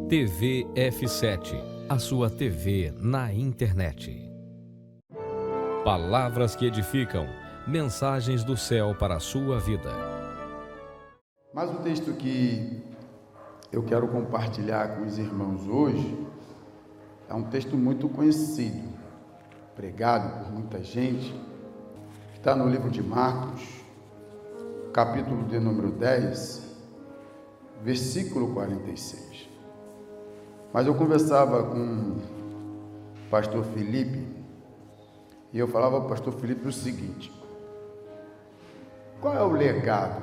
TV F7, a sua TV na internet. Palavras que edificam, mensagens do céu para a sua vida. Mas o texto que eu quero compartilhar com os irmãos hoje é um texto muito conhecido, pregado por muita gente, que está no livro de Marcos, capítulo de número 10, versículo 46. Mas eu conversava com o pastor Felipe, e eu falava ao pastor Felipe o seguinte: qual é o legado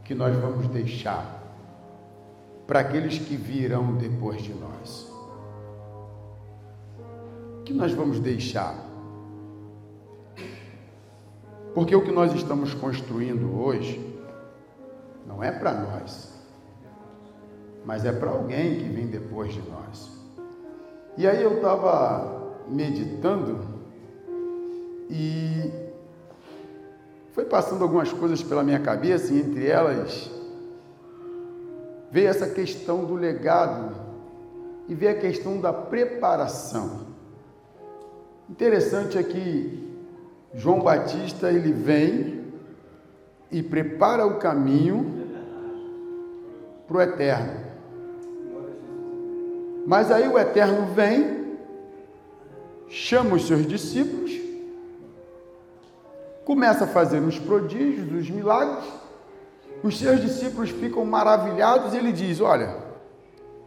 que nós vamos deixar para aqueles que virão depois de nós? O que nós vamos deixar? Porque o que nós estamos construindo hoje não é para nós, mas é para alguém que vem depois de nós. E aí eu estava meditando e foi passando algumas coisas pela minha cabeça, e entre elas veio essa questão do legado e veio a questão da preparação. Interessante é que João Batista, ele vem e prepara o caminho para o Eterno. Mas aí o Eterno vem, chama os seus discípulos, começa a fazer os prodígios, os milagres. Os seus discípulos ficam maravilhados e ele diz: olha,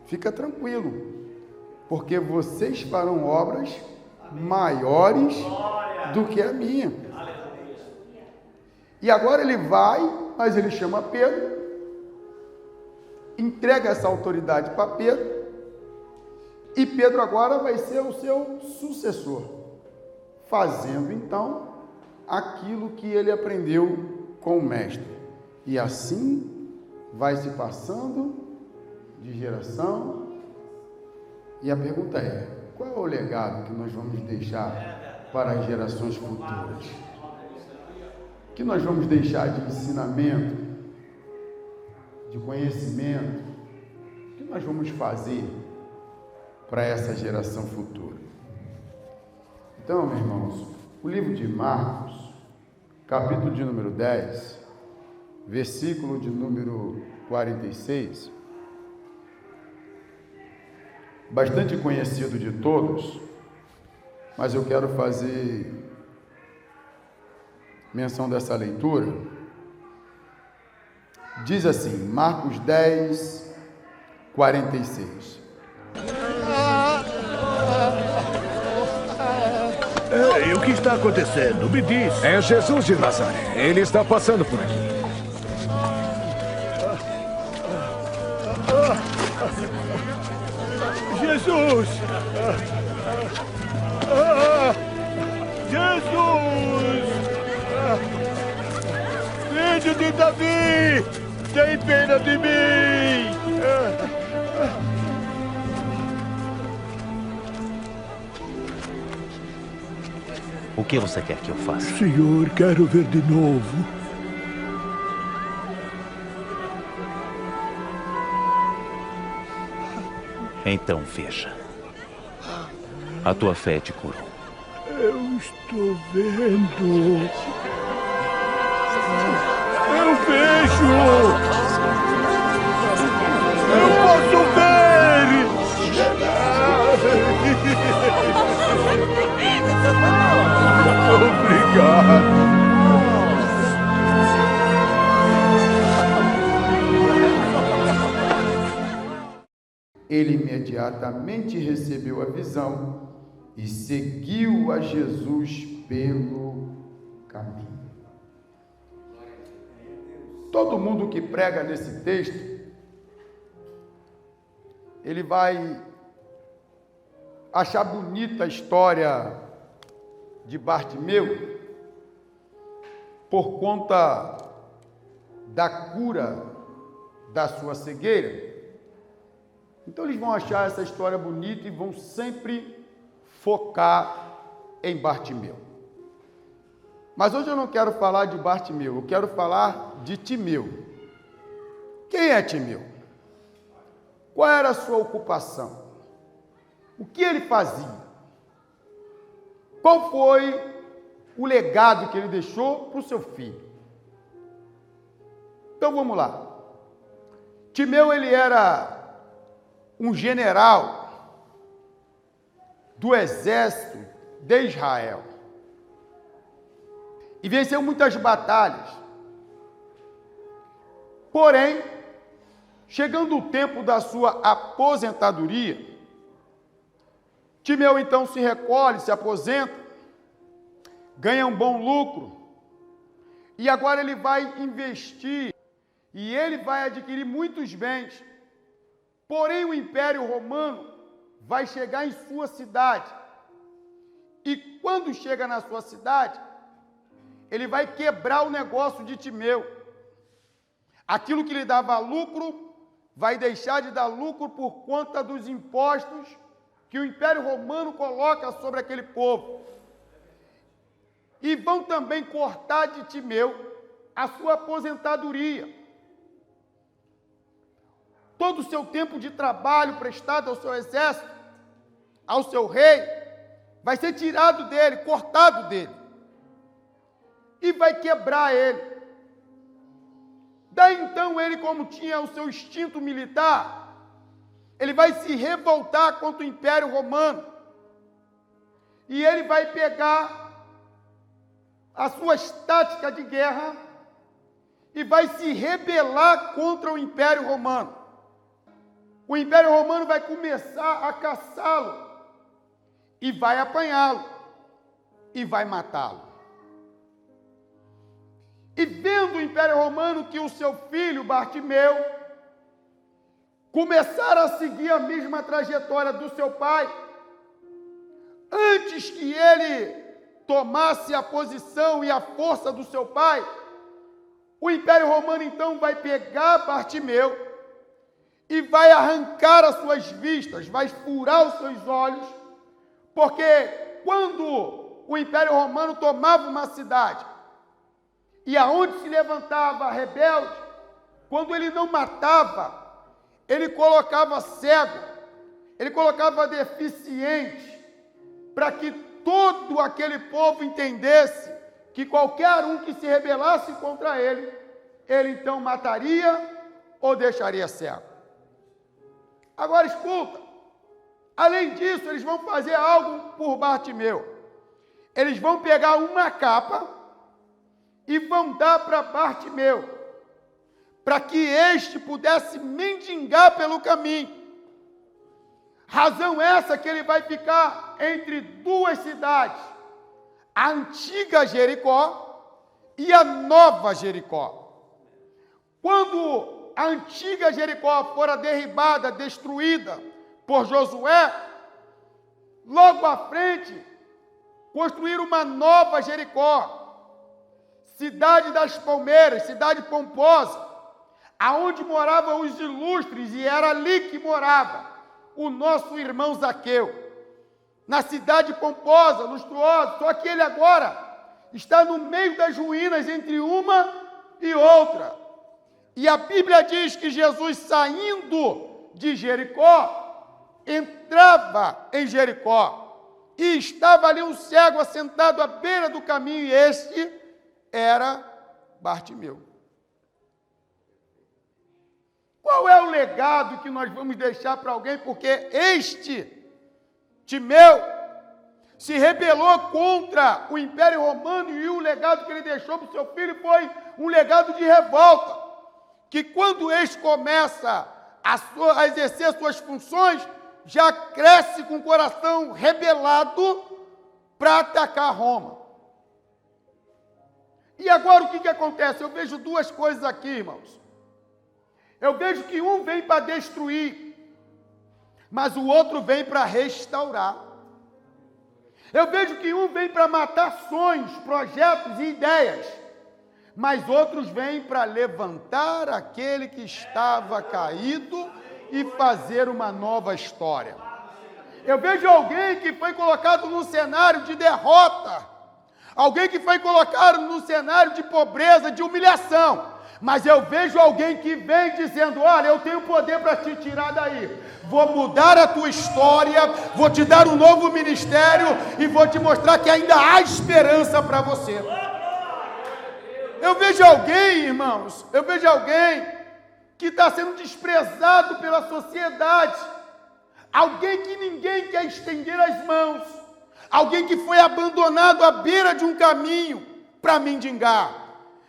fica tranquilo, porque vocês farão obras maiores do que a minha. E agora ele vai, mas ele chama Pedro, entrega essa autoridade para Pedro, e Pedro agora vai ser o seu sucessor, fazendo então aquilo que ele aprendeu com o mestre. E assim vai se passando de geração. E a pergunta é: qual é o legado que nós vamos deixar para as gerações futuras? O que nós vamos deixar de ensinamento, de conhecimento? O que nós vamos fazer para essa geração futura? Então, meus irmãos, o livro de Marcos, capítulo de número 10, versículo de número 46, bastante conhecido de todos, mas eu quero fazer menção dessa leitura. Diz assim, Marcos 10, 46. Ei, o que está acontecendo? Me diz. É Jesus de Nazaré. Ele está passando por aqui. Jesus! Jesus! Filho de Davi! Tem pena de mim! O que você quer que eu faça? Senhor, quero ver de novo. Então veja. A tua fé te curou. Eu estou vendo. Eu vejo. Eu posso ver. Obrigado. Ele imediatamente recebeu a visão e seguiu a Jesus pelo caminho. Todo mundo que prega nesse texto, ele vai achar bonita a história de Bartimeu por conta da cura da sua cegueira. Então eles vão achar essa história bonita e vão sempre focar em Bartimeu. Mas hoje eu não quero falar de Bartimeu, eu quero falar de Timeu. Quem é Timeu? Qual era a sua ocupação? O que ele fazia? Qual foi o legado que ele deixou para o seu filho? Então vamos lá. Timeu, ele era um general do exército de Israel e venceu muitas batalhas. Porém, chegando o tempo da sua aposentadoria, Timeu então se recolhe, se aposenta, ganha um bom lucro, e agora ele vai investir, e ele vai adquirir muitos bens. Porém, o Império Romano vai chegar em sua cidade, e quando chega na sua cidade, ele vai quebrar o negócio de Timeu. Aquilo que lhe dava lucro, vai deixar de dar lucro por conta dos impostos que o Império Romano coloca sobre aquele povo. E vão também cortar de Timeu a sua aposentadoria. Todo o seu tempo de trabalho prestado ao seu exército, ao seu rei, vai ser tirado dele, cortado dele. E vai quebrar ele. Daí então ele, como tinha o seu instinto militar, ele vai se revoltar contra o Império Romano. E ele vai pegar as suas táticas de guerra e vai se rebelar contra o Império Romano. O Império Romano vai começar a caçá-lo e vai apanhá-lo e vai matá-lo. E vendo o Império Romano que o seu filho Bartimeu começara a seguir a mesma trajetória do seu pai, antes que ele tomasse a posição e a força do seu pai, o Império Romano então vai pegar Bartimeu e vai arrancar as suas vistas, vai furar os seus olhos, porque quando o Império Romano tomava uma cidade e aonde se levantava rebelde, quando ele não matava, ele colocava cego, ele colocava deficiente, para que todo aquele povo entendesse que qualquer um que se rebelasse contra ele, ele então mataria ou deixaria cego. Agora escuta, além disso, eles vão fazer algo por Bartimeu. Eles vão pegar uma capa e vão dar para Bartimeu, para que este pudesse mendigar pelo caminho. Razão essa que ele vai ficar entre duas cidades, a antiga Jericó e a nova Jericó. Quando a antiga Jericó fora derribada, destruída por Josué, logo à frente, construíram uma nova Jericó, cidade das palmeiras, cidade pomposa, aonde moravam os ilustres, e era ali que morava o nosso irmão Zaqueu, na cidade pomposa, luxuosa, só que ele agora está no meio das ruínas entre uma e outra. E a Bíblia diz que Jesus, saindo de Jericó, entrava em Jericó, e estava ali um cego assentado à beira do caminho, e este era Bartimeu. Qual é o legado que nós vamos deixar para alguém? Porque este Timeu se rebelou contra o Império Romano, e o legado que ele deixou para o seu filho foi um legado de revolta, que quando este começa a exercer suas funções, já cresce com o coração rebelado para atacar Roma. E agora o que acontece? Eu vejo duas coisas aqui, irmãos. Eu vejo que um vem para destruir, mas o outro vem para restaurar. Eu vejo que um vem para matar sonhos, projetos e ideias, mas outros vêm para levantar aquele que estava caído e fazer uma nova história. Eu vejo alguém que foi colocado num cenário de derrota, alguém que foi colocado num cenário de pobreza, de humilhação, Mas eu vejo alguém que vem dizendo: olha, eu tenho poder para te tirar daí. Vou mudar a tua história, vou te dar um novo ministério e vou te mostrar que ainda há esperança para você. Eu vejo alguém, irmãos, que está sendo desprezado pela sociedade. Alguém que ninguém quer estender as mãos. Alguém que foi abandonado à beira de um caminho para mendigar.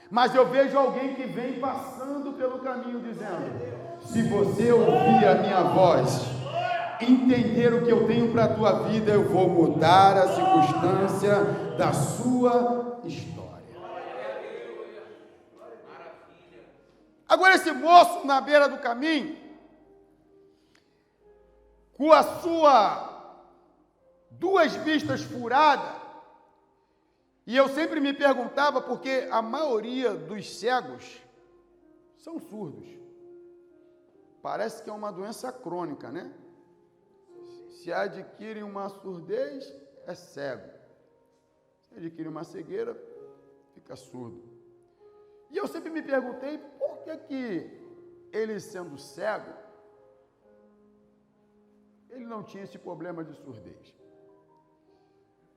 Mas eu vejo alguém que vem passando pelo caminho dizendo: se você ouvir a minha voz, entender o que eu tenho para a tua vida, eu vou mudar a circunstância da sua história. Agora esse moço na beira do caminho, com a sua 2 vistas furadas, e eu sempre me perguntava, porque a maioria dos cegos são surdos. Parece que é uma doença crônica, né? Se adquire uma surdez, é cego. Se adquire uma cegueira, fica surdo. E eu sempre me perguntei, por que ele sendo cego, ele não tinha esse problema de surdez?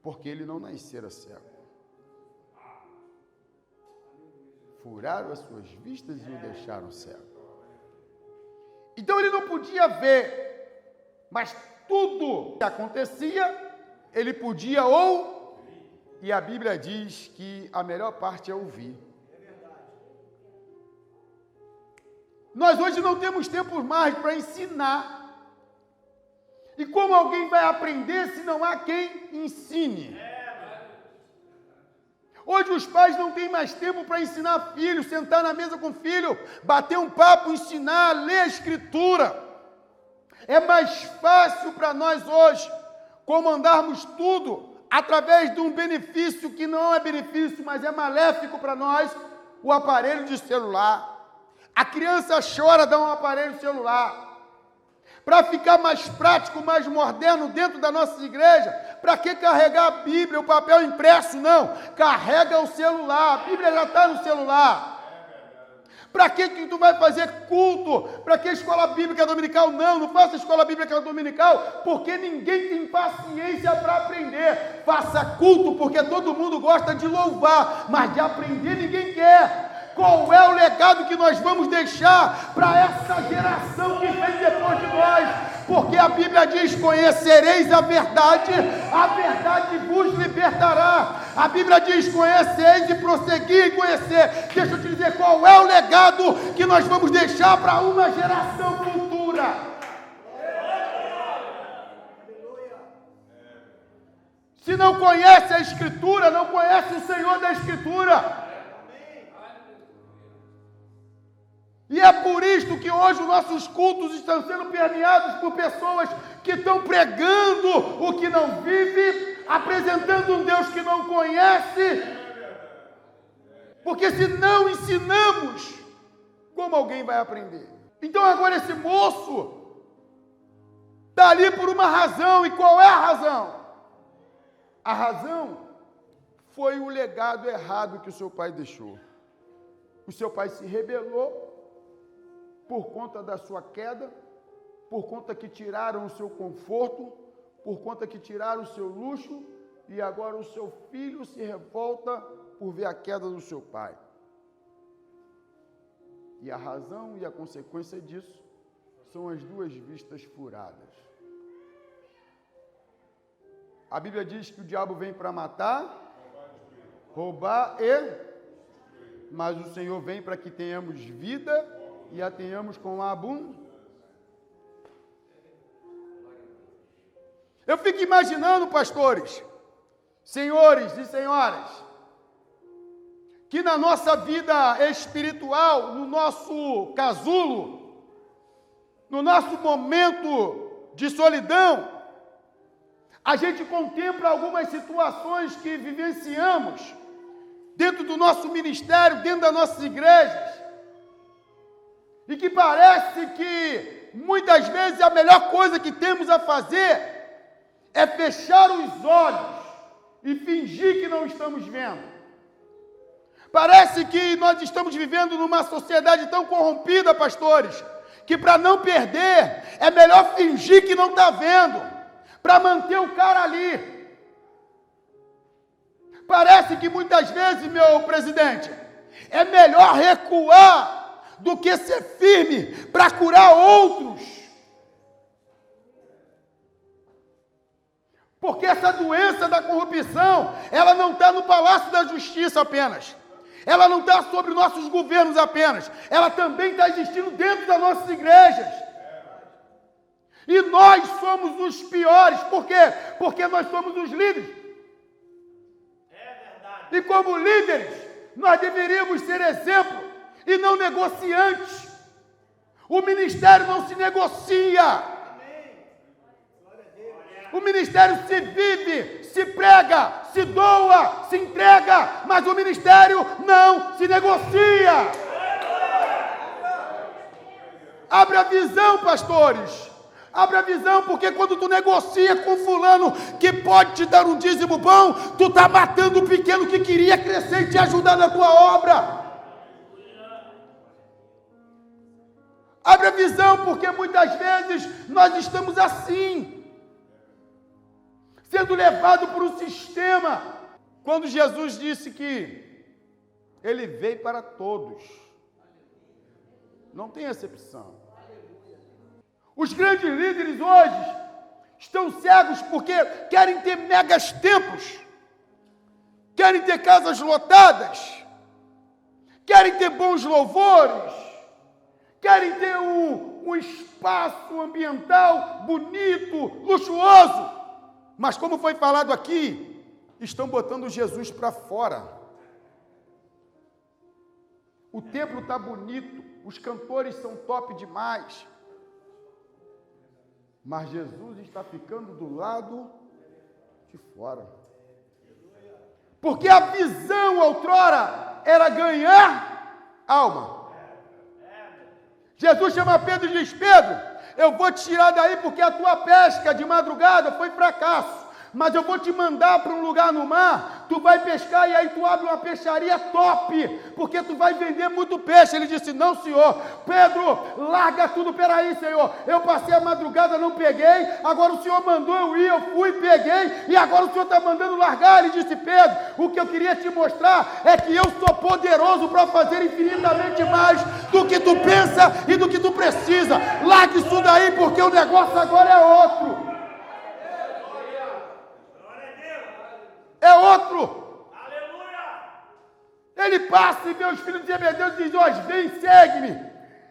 Porque ele não nascera cego. Furaram as suas vistas e o deixaram cego. Então ele não podia ver, mas tudo que acontecia, ele podia ouvir. E a Bíblia diz que a melhor parte é ouvir. Nós hoje não temos tempo mais para ensinar. E como alguém vai aprender se não há quem ensine? Hoje os pais não têm mais tempo para ensinar filho, sentar na mesa com o filho, bater um papo, ensinar, ler a Escritura. É mais fácil para nós hoje comandarmos tudo através de um benefício que não é benefício, mas é maléfico para nós, o aparelho de celular. A criança chora, dá um aparelho celular. Para ficar mais prático, mais moderno dentro da nossa igreja, para que carregar a Bíblia, o papel impresso? Não, carrega o celular, a Bíblia já está no celular. Para que tu vai fazer culto? Para que escola bíblica dominical? Não faça escola bíblica dominical, porque ninguém tem paciência para aprender. Faça culto, porque todo mundo gosta de louvar, mas de aprender ninguém quer. Qual é o legado que nós vamos deixar para essa geração que vem depois de nós? Porque a Bíblia diz: conhecereis a verdade vos libertará. A Bíblia diz: conheceis e prosseguir em conhecer. Deixa eu te dizer qual é o legado que nós vamos deixar para uma geração futura. Se não conhece a Escritura, não conhece o Senhor da Escritura. E é por isto que hoje os nossos cultos estão sendo permeados por pessoas que estão pregando o que não vive, apresentando um Deus que não conhece. Porque se não ensinamos, como alguém vai aprender? Então agora esse moço está ali por uma razão. E qual é a razão? A razão foi o legado errado que o seu pai deixou. O seu pai se rebelou por conta da sua queda, por conta que tiraram o seu conforto, por conta que tiraram o seu luxo, e agora o seu filho se revolta por ver a queda do seu pai. E a razão e a consequência disso são as 2 vistas furadas. A Bíblia diz que o diabo vem para matar, roubar mas o Senhor vem para que tenhamos vida e a tenhamos com abundância. Eu fico imaginando, pastores, senhores e senhoras, que na nossa vida espiritual, no nosso casulo, no nosso momento de solidão, a gente contempla algumas situações que vivenciamos dentro do nosso ministério, dentro das nossas igrejas, e que parece que muitas vezes a melhor coisa que temos a fazer é fechar os olhos e fingir que não estamos vendo. Parece que nós estamos vivendo numa sociedade tão corrompida, pastores, que para não perder, é melhor fingir que não está vendo, para manter o cara ali. Parece que muitas vezes, meu presidente, é melhor recuar do que ser firme para curar outros. Porque essa doença da corrupção, ela não está no Palácio da Justiça apenas. Ela não está sobre nossos governos apenas. Ela também está existindo dentro das nossas igrejas. E nós somos os piores. Por quê? Porque nós somos os líderes. E como líderes, nós deveríamos ser exemplo e não negociantes. O ministério não se negocia. O ministério se vive, se prega, se doa, se entrega, mas o ministério não se negocia. Abra a visão, pastores. Abra a visão, porque quando tu negocia com fulano que pode te dar um dízimo bom, tu está matando o pequeno que queria crescer e te ajudar na tua obra. Abra a visão, porque muitas vezes nós estamos assim, sendo levado por um sistema. Quando Jesus disse que ele veio para todos, não tem exceção. Os grandes líderes hoje estão cegos porque querem ter megas templos, querem ter casas lotadas, querem ter bons louvores, querem ter um espaço ambiental bonito, luxuoso. Mas como foi falado aqui, estão botando Jesus para fora. O templo está bonito, os cantores são top demais. Mas Jesus está ficando do lado de fora. Porque a visão outrora era ganhar alma. Jesus chama Pedro e diz: Pedro, eu vou te tirar daí porque a tua pesca de madrugada foi fracasso. Mas eu vou te mandar para um lugar no mar, tu vai pescar e aí tu abre uma peixaria top, porque tu vai vender muito peixe. Ele disse: não, senhor. Pedro, larga tudo, peraí, senhor. Eu passei a madrugada, não peguei, agora o senhor mandou eu ir, eu fui, peguei, e agora o senhor está mandando largar. Ele disse: Pedro, o que eu queria te mostrar é que eu sou poderoso para fazer infinitamente mais do que tu pensa e do que tu precisa. Larga isso daí, porque o negócio agora é outro. É outro. Aleluia. Ele passa e vê os filhos de Zebedeu e diz: ó, vem, segue-me.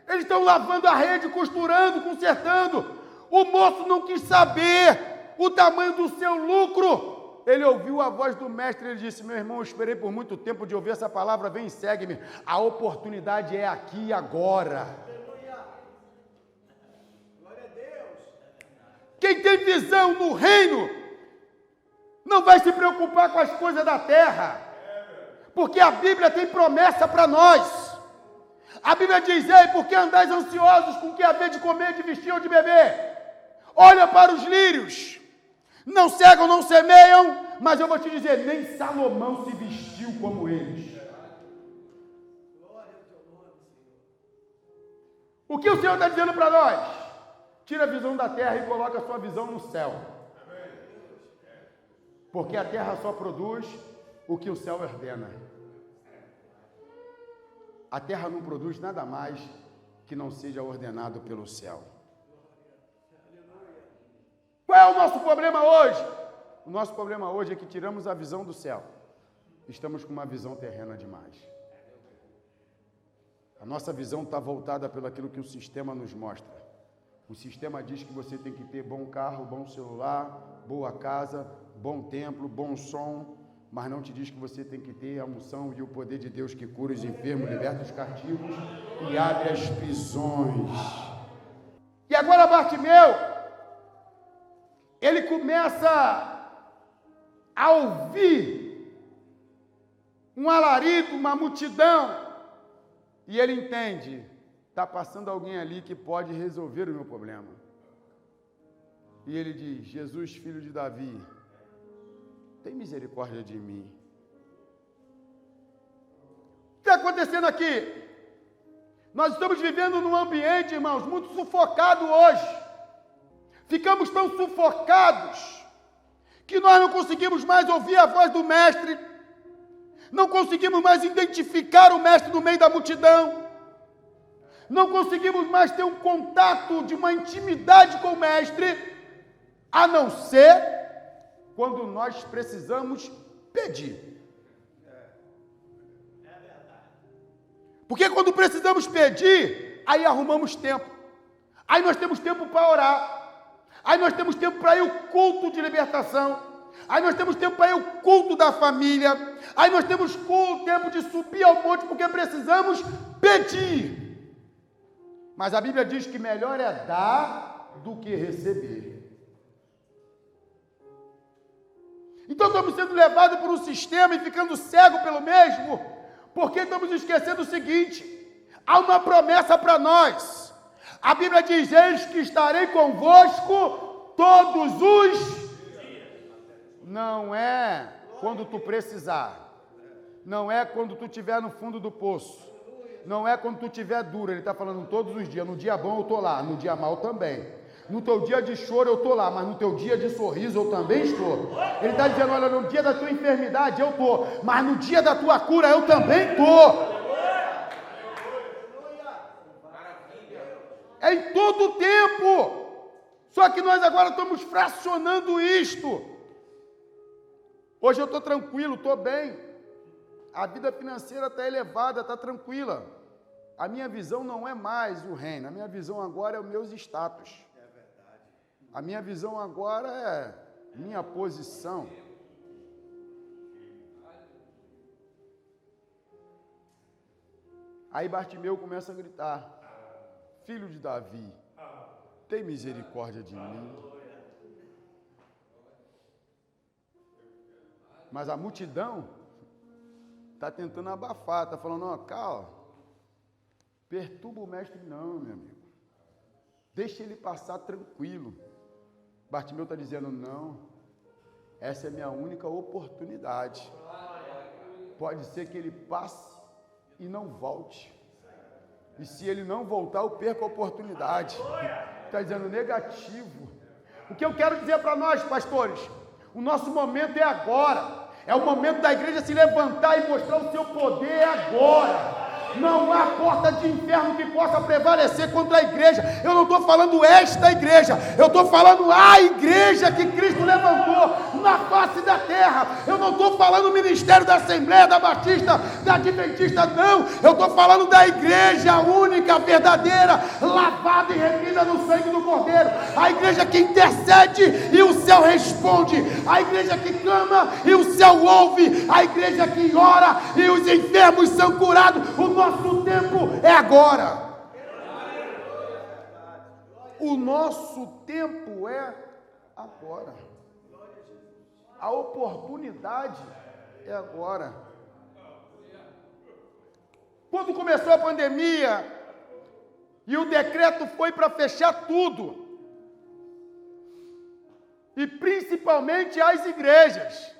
Eles estão lavando a rede, costurando, consertando. O moço não quis saber o tamanho do seu lucro. Ele ouviu a voz do mestre e ele disse: meu irmão, eu esperei por muito tempo de ouvir essa palavra, vem e segue-me. A oportunidade é aqui e agora. Aleluia. Glória a Deus. Quem tem visão no reino não vai se preocupar com as coisas da terra, porque a Bíblia tem promessa para nós. A Bíblia diz: ei, por que andais ansiosos com o que haver de comer, de vestir ou de beber? Olha para os lírios, não cegam, não semeiam, mas eu vou te dizer, nem Salomão se vestiu como eles. O que o Senhor está dizendo para nós? Tira a visão da terra e coloca a sua visão no céu. Porque a terra só produz o que o céu ordena. A terra não produz nada mais que não seja ordenado pelo céu. Qual é o nosso problema hoje? O nosso problema hoje é que tiramos a visão do céu. Estamos com uma visão terrena demais. A nossa visão está voltada pelo aquilo que o sistema nos mostra. O sistema diz que você tem que ter bom carro, bom celular, boa casa, bom templo, bom som, mas não te diz que você tem que ter a unção e o poder de Deus que cura os enfermos, liberta os cativos e abre as prisões. E agora Bartimeu, ele começa a ouvir um alarido, uma multidão, e ele entende: está passando alguém ali que pode resolver o meu problema. E ele diz: Jesus, filho de Davi, tem misericórdia de mim. acontecendo aqui? Nós estamos vivendo num ambiente, irmãos, muito sufocado hoje. Ficamos tão sufocados que nós não conseguimos mais ouvir a voz do Mestre, não conseguimos mais identificar o Mestre no meio da multidão, não conseguimos mais ter um contato de uma intimidade com o Mestre, a não ser quando nós precisamos pedir. Porque quando precisamos pedir, aí arrumamos tempo. Aí nós temos tempo para orar. Aí nós temos tempo para ir ao culto de libertação. Aí nós temos tempo para ir ao culto da família. Aí nós temos tempo de subir ao monte porque precisamos pedir. Mas a Bíblia diz que melhor é dar do que receber. Então estamos sendo levados por um sistema e ficando cegos pelo mesmo. Porque estamos esquecendo o seguinte: há uma promessa para nós. A Bíblia diz: eis que estarei convosco todos os dias. Não é quando tu precisar. Não é quando tu estiver no fundo do poço. Não é quando tu estiver duro. Ele está falando todos os dias. No dia bom eu estou lá, no dia mau também. No teu dia de choro eu estou lá, mas no teu dia de sorriso eu também estou. Ele está dizendo: olha, no dia da tua enfermidade eu estou, mas no dia da tua cura eu também estou. É em todo o tempo. Só que nós agora estamos fracionando isto. Hoje eu estou tranquilo, estou bem. A vida financeira está elevada, está tranquila. A minha visão não é mais o reino, a minha visão agora é os meus status. A minha visão agora é minha posição. Aí Bartimeu começa a gritar: filho de Davi, tem misericórdia de mim. Mas a multidão está tentando abafar, está falando: ó, calma, perturba o mestre não, meu amigo. Deixa ele passar tranquilo. Bartimeu está dizendo: não, essa é a minha única oportunidade. Pode ser que ele passe e não volte. E se ele não voltar, eu perco a oportunidade. Está dizendo negativo. O que eu quero dizer para nós, pastores? O nosso momento é agora. É o momento da igreja se levantar e mostrar o seu poder agora. Não há porta de inferno que possa prevalecer contra a igreja. Eu não estou falando esta igreja, eu estou falando a igreja que Cristo levantou na face da terra. Eu não estou falando o ministério da Assembleia, da Batista, da Adventista, não. Eu estou falando da igreja única, verdadeira, lavada e remida no sangue do Cordeiro. A igreja que intercede e o céu responde. A igreja que clama e o céu ouve. A igreja que ora e os enfermos são curados. O nosso tempo é agora. O nosso tempo é agora. A oportunidade é agora. Quando começou a pandemia e o decreto foi para fechar tudo, e principalmente as igrejas.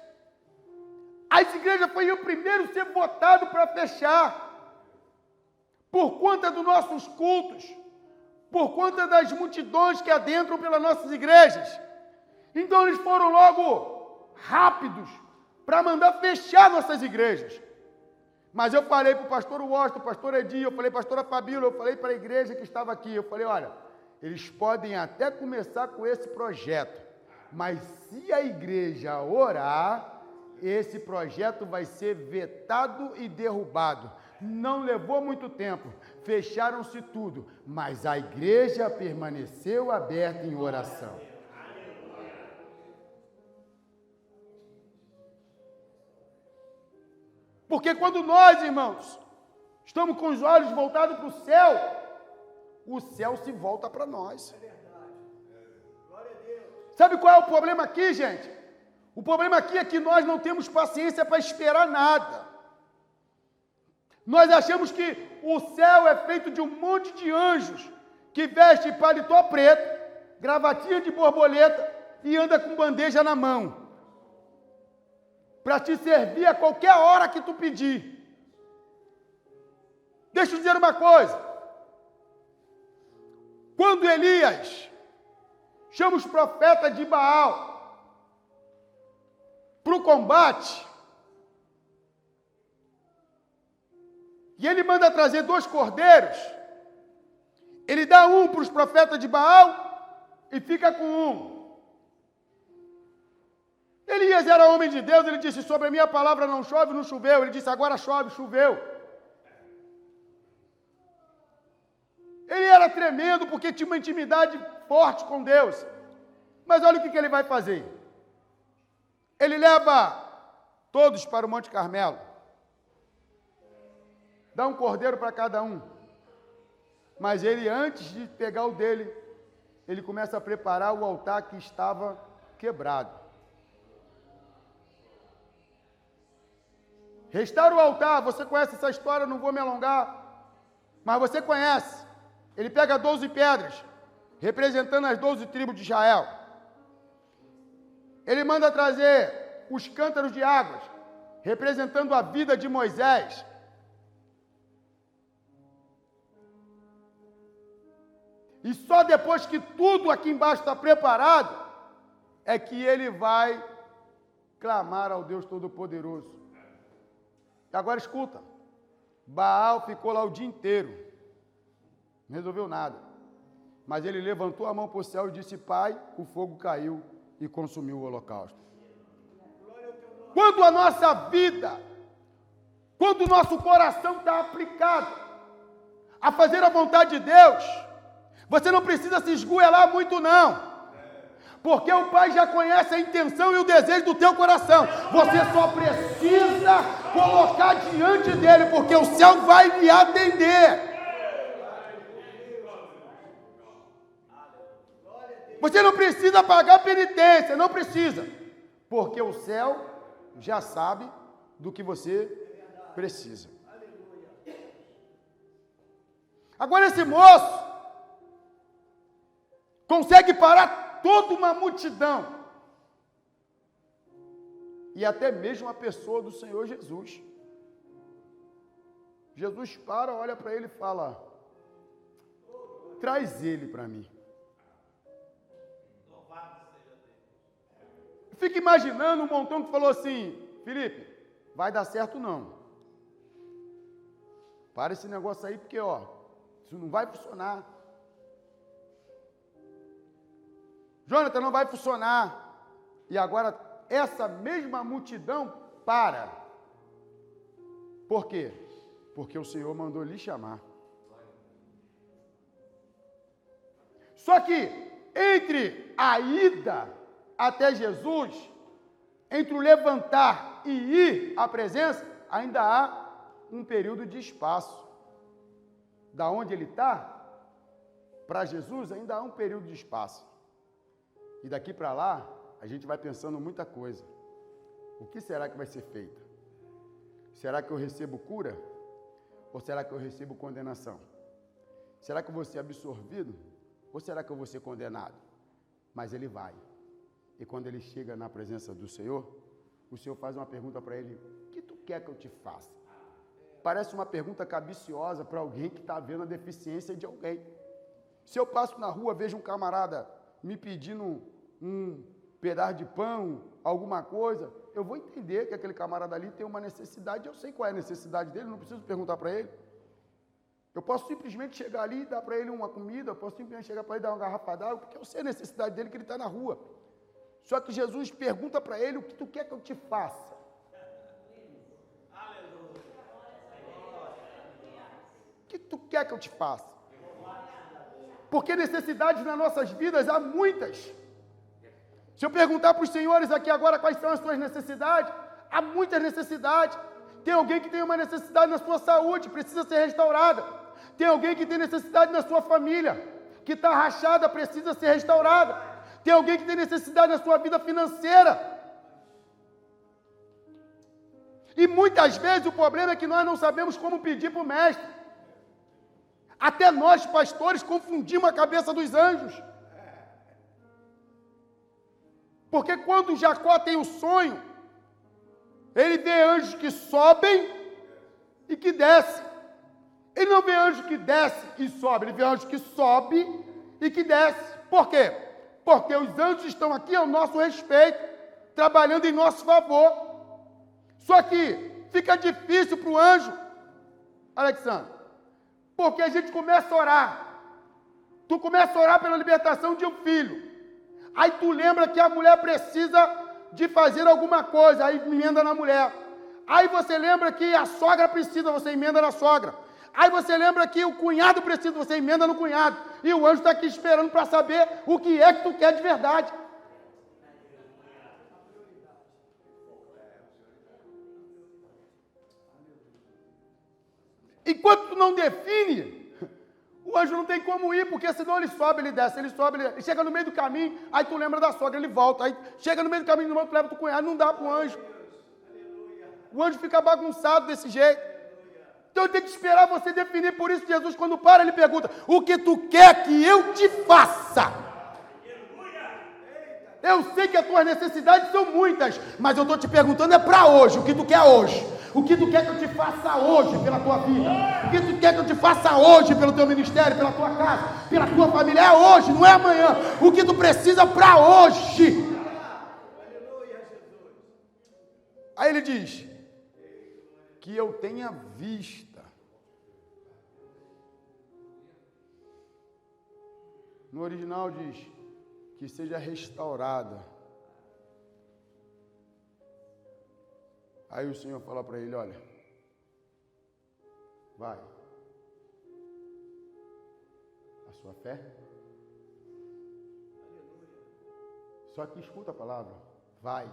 As igrejas foi o primeiro a ser votado para fechar. Por conta dos nossos cultos, por conta das multidões que adentram pelas nossas igrejas. Então eles foram logo rápidos para mandar fechar nossas igrejas. Mas eu falei para o pastor Washington, pastor Edi, eu falei para a pastora Fabíola, eu falei para a igreja que estava aqui, eu falei: olha, eles podem até começar com esse projeto, mas se a igreja orar, esse projeto vai ser vetado e derrubado. Não levou muito tempo, fecharam-se tudo, mas a igreja permaneceu aberta em oração. Porque quando nós, irmãos, estamos com os olhos voltados para o céu se volta para nós. Sabe qual é o problema aqui, gente? O problema aqui é que nós não temos paciência para esperar nada. Nós achamos que o céu é feito de um monte de anjos que veste paletó preto, gravatinha de borboleta e anda com bandeja na mão para te servir a qualquer hora que tu pedir. Deixa eu dizer uma coisa. Quando Elias chama os profetas de Baal para o combate, e ele manda trazer 2 cordeiros, ele dá um para os profetas de Baal e fica com um. Elias era homem de Deus, ele disse, sobre a minha palavra não chove, não choveu. Ele disse, agora chove, choveu. Ele era tremendo porque tinha uma intimidade forte com Deus. Mas olha o que ele vai fazer. Ele leva todos para o Monte Carmelo. Dá um cordeiro para cada um. Mas ele, antes de pegar o dele, ele começa a preparar o altar que estava quebrado. Restaura o altar, você conhece essa história, não vou me alongar, mas você conhece. Ele pega 12 pedras, representando as 12 tribos de Israel. Ele manda trazer os cântaros de águas, representando a vida de Moisés. E só depois que tudo aqui embaixo está preparado, é que ele vai clamar ao Deus Todo-Poderoso. Agora escuta, Baal ficou lá o dia inteiro, não resolveu nada, mas ele levantou a mão para o céu e disse, Pai, o fogo caiu e consumiu o holocausto. Quando a nossa vida, quando o nosso coração está aplicado a fazer a vontade de Deus, você não precisa se esgoelar muito não, porque o Pai já conhece a intenção e o desejo do teu coração. Você só precisa colocar diante dele, porque o céu vai lhe atender. Você não precisa pagar penitência, não precisa, porque o céu já sabe do que você precisa. Agora esse moço consegue parar toda uma multidão, e até mesmo a pessoa do Senhor Jesus. Jesus para, olha para ele e fala, traz ele para mim. Fica imaginando um montão que falou assim, Felipe, vai dar certo não. Para esse negócio aí, porque isso não vai funcionar. Jonathan, não vai funcionar. E agora, essa mesma multidão para. Por quê? Porque o Senhor mandou lhe chamar. Só que, entre a ida até Jesus, entre o levantar e ir à presença, ainda há um período de espaço. Da onde ele está, para Jesus, ainda há um período de espaço. E daqui para lá, a gente vai pensando muita coisa. O que será que vai ser feito? Será que eu recebo cura? Ou será que eu recebo condenação? Será que eu vou ser absorvido? Ou será que eu vou ser condenado? Mas ele vai. E quando ele chega na presença do Senhor, o Senhor faz uma pergunta para ele, o que tu quer que eu te faça? Parece uma pergunta cabiciosa para alguém que está vendo a deficiência de alguém. Se eu passo na rua, vejo um camarada me pedindo um pedaço de pão, alguma coisa, eu vou entender que aquele camarada ali tem uma necessidade, eu sei qual é a necessidade dele, não preciso perguntar para ele. Eu posso simplesmente chegar ali e dar para ele uma comida, eu posso simplesmente chegar para ele e dar uma garrafa d'água, porque eu sei a necessidade dele, que ele está na rua. Só que Jesus pergunta para ele, o que tu quer que eu te faça? O que tu quer que eu te faça? Porque necessidades nas nossas vidas há muitas. Se eu perguntar para os senhores aqui agora quais são as suas necessidades, há muitas necessidades. Tem alguém que tem uma necessidade na sua saúde, precisa ser restaurada. Tem alguém que tem necessidade na sua família, que está rachada, precisa ser restaurada. Tem alguém que tem necessidade na sua vida financeira. E muitas vezes o problema é que nós não sabemos como pedir para o mestre. Até nós, pastores, confundimos a cabeça dos anjos. Porque quando Jacó tem o sonho, ele vê anjos que sobem e que descem. Ele não vê anjo que desce e sobe, ele vê anjo que sobe e que desce. Por quê? Porque os anjos estão aqui ao nosso respeito, trabalhando em nosso favor. Só que fica difícil para o anjo, Alexandre, porque a gente começa a orar. Tu começa a orar pela libertação de um filho. Aí tu lembra que a mulher precisa de fazer alguma coisa, aí emenda na mulher. Aí você lembra que a sogra precisa, você emenda na sogra. Aí você lembra que o cunhado precisa, você emenda no cunhado. E o anjo está aqui esperando para saber o que é que tu quer de verdade. Enquanto tu não define, o anjo não tem como ir, porque senão ele sobe, ele desce, ele sobe, ele chega no meio do caminho, aí tu lembra da sogra, ele volta, aí chega no meio do caminho, tu leva tu cunhado, não dá para o anjo. O anjo fica bagunçado desse jeito. Então eu tenho que esperar você definir. Por isso Jesus, quando para, ele pergunta: o que tu quer que eu te faça? Eu sei que as tuas necessidades são muitas, mas eu estou te perguntando é para hoje. O que tu quer hoje? O que tu quer que eu te faça hoje pela tua vida? O que tu quer que eu te faça hoje pelo teu ministério, pela tua casa, pela tua família? É hoje, não é amanhã. O que tu precisa para hoje? Aí ele diz: que eu tenha vista. No original diz que seja restaurada. Aí o Senhor fala para ele: olha, vai. A sua fé. Só que escuta a palavra: vai.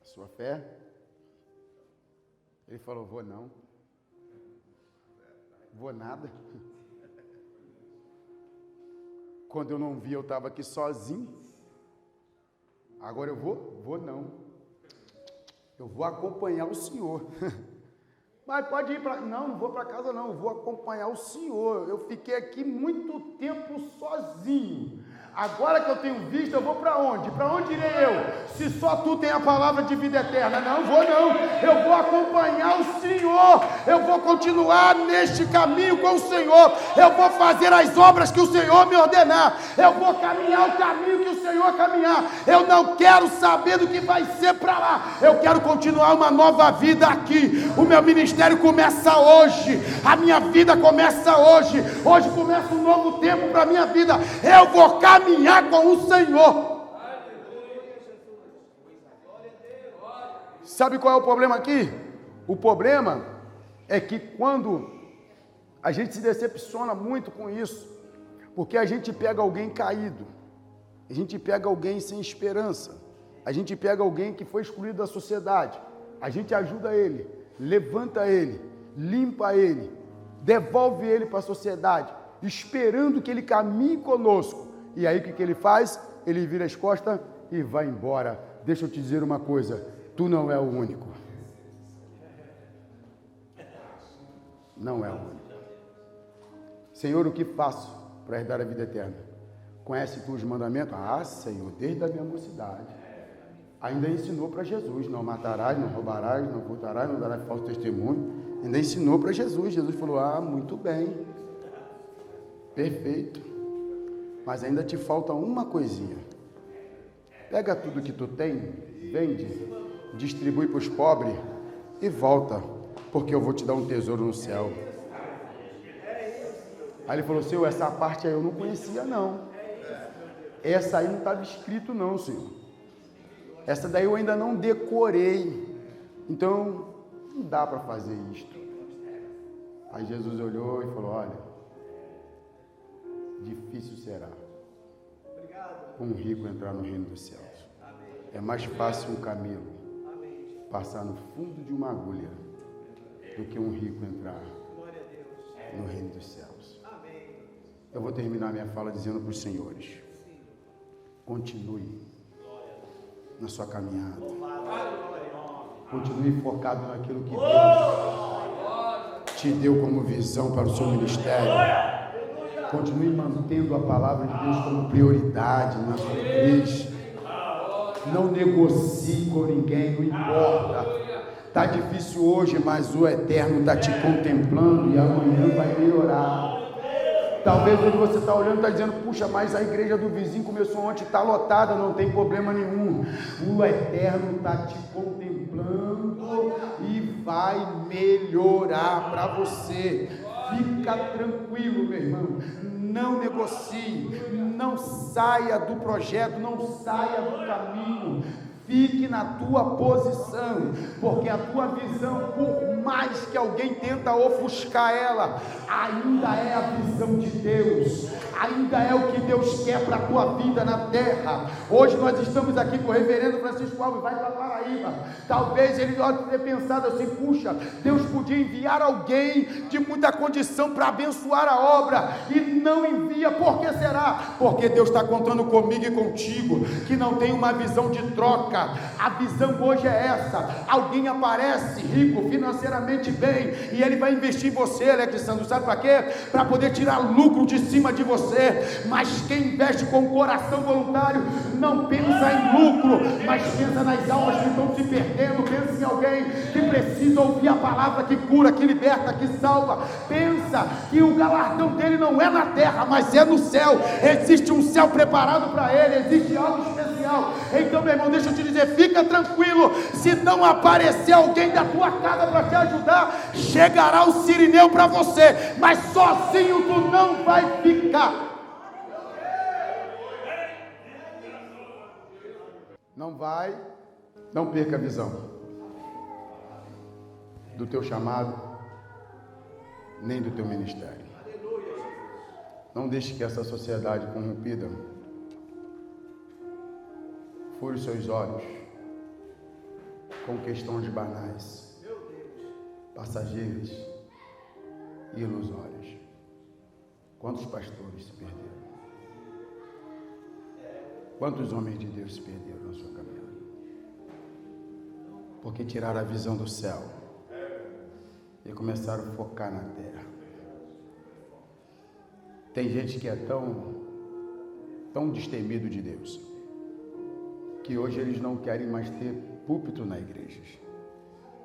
A sua fé. Ele falou: vou não. Vou nada. Quando eu não vi, eu estava aqui sozinho. Agora eu vou? Vou não. Eu vou acompanhar o Senhor. Mas pode ir para... Não vou para casa não, eu vou acompanhar o Senhor. Eu fiquei aqui muito tempo sozinho. Agora que eu tenho visto, eu vou para onde? Para onde irei eu? Se só tu tem a palavra de vida eterna. Não vou não. Eu vou acompanhar o Senhor. Eu vou continuar neste caminho com o Senhor. Eu vou fazer as obras que o Senhor me ordenar. Eu vou caminhar o caminho que o Senhor caminhar. Eu não quero saber do que vai ser para lá. Eu quero continuar uma nova vida aqui. O meu ministério começa hoje. A minha vida começa hoje. Hoje começa um novo tempo para a minha vida. Eu vou caminhar com o Senhor. Sabe qual é o problema aqui? O problema é que quando a gente se decepciona muito com isso, porque a gente pega alguém caído, a gente pega alguém sem esperança, a gente pega alguém que foi excluído da sociedade, a gente ajuda ele, levanta ele, limpa ele, devolve ele para a sociedade, esperando que ele caminhe conosco. E aí o que ele faz? Ele vira as costas e vai embora. Deixa eu te dizer uma coisa: tu não é o único. Não é o único. Senhor, o que faço para herdar a vida eterna? Conhece tu os mandamentos? Ah, Senhor, desde a minha mocidade. Ainda ensinou para Jesus: não matarás, não roubarás, não furtarás, não darás falso testemunho. Ainda ensinou para Jesus. Jesus falou: ah, muito bem. Perfeito. Mas ainda te falta uma coisinha. Pega tudo que tu tem, vende, distribui para os pobres e volta, porque eu vou te dar um tesouro no céu. Aí ele falou: Senhor, essa parte aí eu não conhecia não. Essa aí não estava escrito não, Senhor. Essa daí eu ainda não decorei. Então, não dá para fazer isto. Aí Jesus olhou e falou: olha, difícil será um rico entrar no reino dos céus. É mais fácil um camelo passar no fundo de uma agulha do que um rico entrar no reino dos céus. Eu vou terminar minha fala dizendo para os senhores: continue na sua caminhada. Continue focado naquilo que Deus te deu como visão para o seu ministério. Continue mantendo a palavra de Deus como prioridade na sua igreja. Não negocie com ninguém, não importa. Está difícil hoje, mas o Eterno está te contemplando e amanhã vai melhorar. Talvez quando você está olhando, está dizendo, puxa, mas a igreja do vizinho começou ontem, está lotada, não tem problema nenhum. O Eterno está te contemplando e vai melhorar para você. Fica tranquilo, meu irmão. Não negocie, não saia do projeto, não saia do caminho. Fique na tua posição, porque a tua visão, por mais que alguém tenta ofuscar ela, ainda é a visão de Deus, ainda é o que Deus quer para a tua vida na terra. Hoje nós estamos aqui com o reverendo Francisco Alves, vai para a Paraíba. Talvez ele pode ter pensado assim, puxa, Deus podia enviar alguém de muita condição para abençoar a obra, e não envia. Por que será? Porque Deus está contando comigo e contigo, que não tem uma visão de troca. A visão hoje é essa: alguém aparece rico, financeiramente bem, e ele vai investir em você, Alexandre, sabe para quê? Para poder tirar lucro de cima de você. Mas quem investe com coração voluntário não pensa em lucro, mas pensa nas almas que estão se perdendo, pensa em alguém que precisa ouvir a palavra que cura, que liberta, que salva. Pensa que o galardão dele não é na terra, mas é no céu. Existe um céu preparado para ele, existe algo especial. Então, meu irmão, deixa eu te dizer, fica tranquilo, se não aparecer alguém da tua casa para te ajudar, chegará o Cirineu para você, mas sozinho tu não vai ficar. Não perca a visão do teu chamado, nem do teu ministério. Não deixe que essa sociedade corrompida fure os seus olhos com questões banais, passageiras e ilusórias. Quantos pastores se perderam? Quantos homens de Deus se perderam na sua caminhada? Porque tiraram a visão do céu e começaram a focar na terra. Tem gente que é tão destemido de Deus, que hoje eles não querem mais ter púlpito na igreja.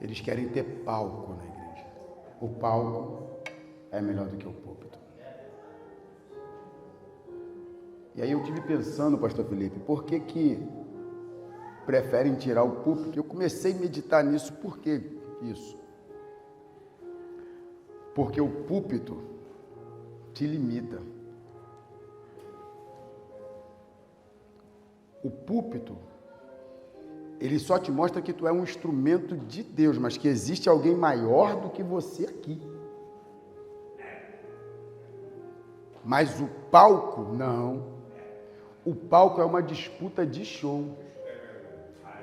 Eles querem ter palco na igreja. O palco é melhor do que o púlpito. E aí eu estive pensando, pastor Felipe, por que preferem tirar o púlpito? Eu comecei a meditar nisso. Por que isso? Porque o púlpito te limita. O púlpito, ele só te mostra que tu é um instrumento de Deus, mas que existe alguém maior do que você aqui. Mas o palco, não. O palco é uma disputa de show.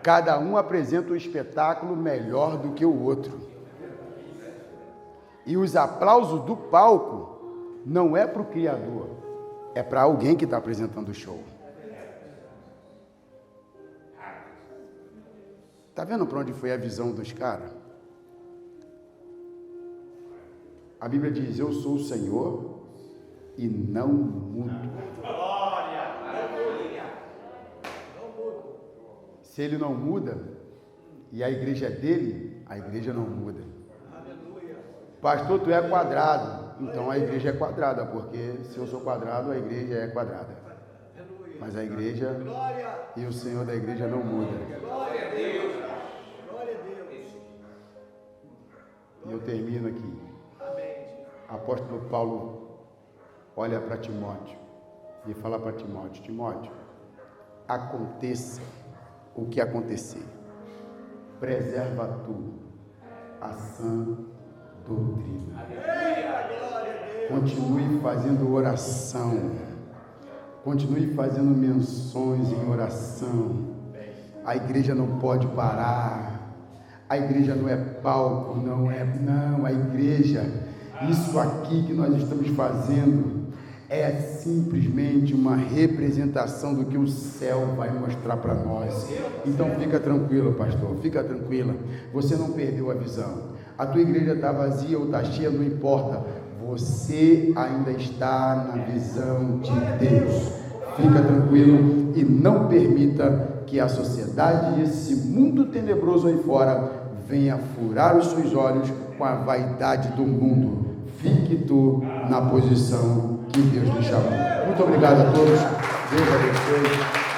Cada um apresenta um espetáculo melhor do que o outro. E os aplausos do palco não é para o Criador, é para alguém que está apresentando o show. Está vendo para onde foi a visão dos caras? A Bíblia diz, eu sou o Senhor e não mudo. Se ele não muda, e a igreja é dele, a igreja não muda. Pastor, tu é quadrado, então a igreja é quadrada, porque se eu sou quadrado, a igreja é quadrada. Mas a igreja e o Senhor da igreja não mudam. E eu termino aqui. Apóstolo Paulo olha para Timóteo e fala para Timóteo, Timóteo, aconteça o que acontecer, preserva tu a sã doutrina. Continue fazendo oração, continue fazendo menções em oração. A igreja não pode parar, a igreja não é palco, não, a igreja, isso aqui que nós estamos fazendo é simplesmente uma representação do que o céu vai mostrar para nós. Então fica tranquilo, pastor, fica tranquila, você não perdeu a visão. A tua igreja está vazia ou está cheia, não importa, você ainda está na visão de Deus. Fica tranquilo e não permita que a sociedade e esse mundo tenebroso aí fora venha furar os seus olhos com a vaidade do mundo. Fique tu na posição que Deus lhe chamou. Muito obrigado a todos. Deus abençoe.